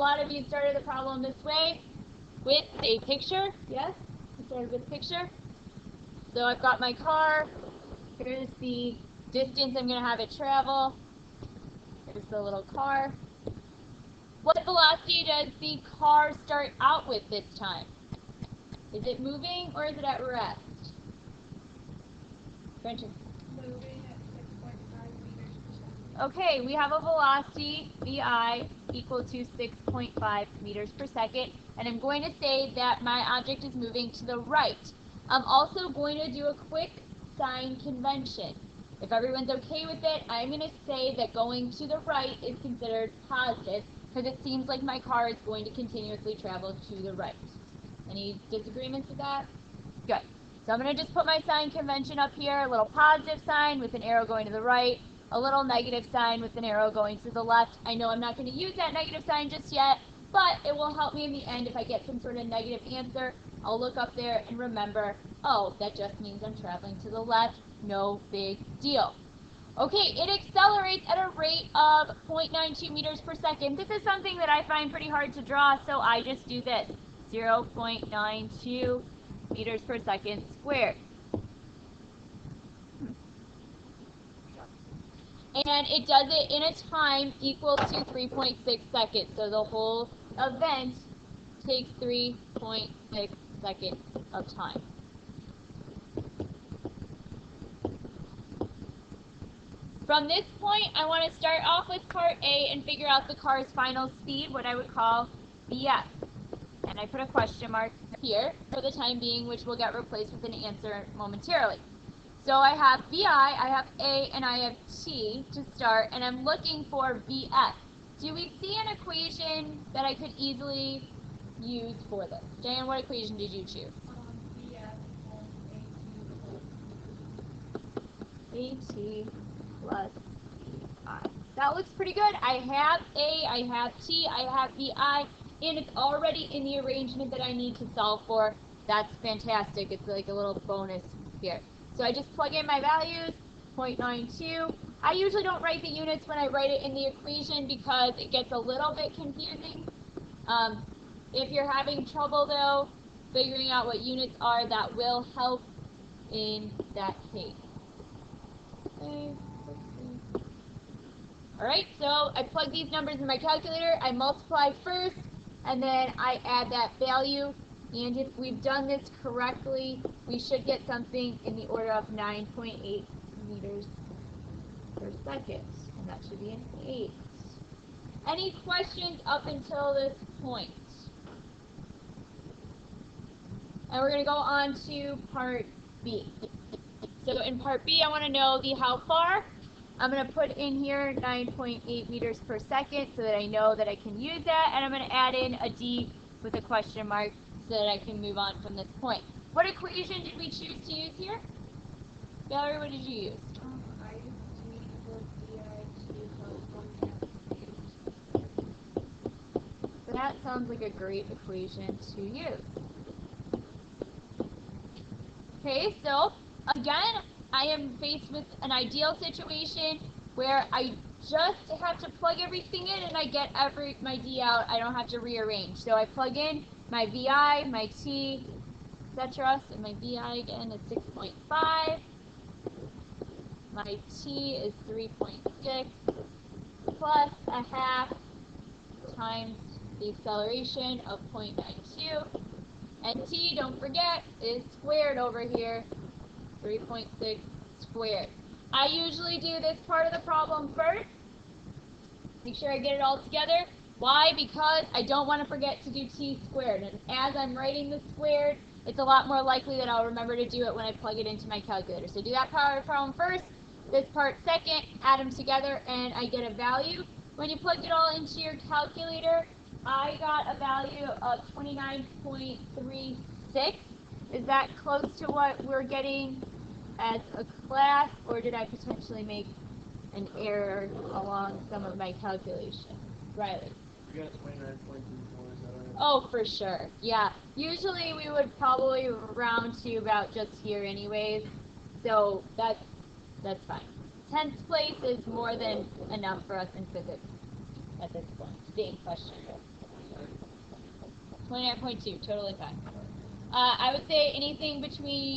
lot of you started the problem this way with a picture. Yes? You started with a picture. So I've got my car. Here's the distance I'm going to have it travel. Here's the little car. What velocity does the car start out with this time? Is it moving or is it at rest? Moving at 6.5 meters per second. Okay, we have a velocity, VI, equal to 6.5 meters per second. And I'm going to say that my object is moving to the right. I'm also going to do a quick sign convention. If everyone's okay with it, I'm going to say that going to the right is considered positive because it seems like my car is going to continuously travel to the right. Any disagreements with that? Good. So I'm going to just put my sign convention up here, a little positive sign with an arrow going to the right, a little negative sign with an arrow going to the left. I know I'm not going to use that negative sign just yet, but it will help me in the end if I get some sort of negative answer. I'll look up there and remember, oh, that just means I'm traveling to the left. No big deal. Okay, it accelerates at a rate of 0.92 meters per second. This is something that I find pretty hard to draw, so I just do this, 0.92 meters per second squared. And it does it in a time equal to 3.6 seconds. So the whole event takes 3.6 seconds of time. From this point, I want to start off with part A and figure out the car's final speed, what I would call VF. And I put a question mark here for the time being, which will get replaced with an answer momentarily. So I have VI, I have A, and I have T to start, and I'm looking for VF. Do we see an equation that I could easily use for this? Diane, what equation did you choose? AT plus VI. That looks pretty good. I have A, I have T, I have VI, and it's already in the arrangement that I need to solve for. That's fantastic. It's like a little bonus here. So I just plug in my values, 0.92. I usually don't write the units when I write it in the equation because it gets a little bit confusing. If you're having trouble, though, figuring out what units are, that will help in that case. Okay. Alright, so I plug these numbers in my calculator, I multiply first, and then I add that value. And if we've done this correctly, we should get something in the order of 9.8 meters per second. And that should be an 8. Any questions up until this point? And we're going to go on to part B. So in part B, I want to know the how far. I'm going to put in here 9.8 meters per second so that I know that I can use that. And I'm going to add in a D with a question mark so that I can move on from this point. What equation did we choose to use here? Valerie, what did you use? I used T equals VI plus 1/2. So that sounds like a great equation to use. Okay, so again, I am faced with an ideal situation where I just have to plug everything in and I get my D out. I don't have to rearrange. So I plug in my VI, my T, etc. So my VI again is 6.5. My T is 3.6 plus 1/2 times the acceleration of 0.92. And T, don't forget, is squared over here, 3.6 squared. I usually do this part of the problem first. Make sure I get it all together. Why? Because I don't want to forget to do T squared. And as I'm writing the squared, it's a lot more likely that I'll remember to do it when I plug it into my calculator. So do that part of the problem first, this part second, add them together, and I get a value. When you plug it all into your calculator, I got a value of 29.36. Is that close to what we're getting as a class, or did I potentially make an error along some of my calculation? Riley? You got 29.34, is that right? Oh, for sure. Yeah. Usually we would probably round to about just here anyways. So that's fine. 10th place is more than enough for us in physics at this point. Same question. 29.2, totally fine. I would say anything between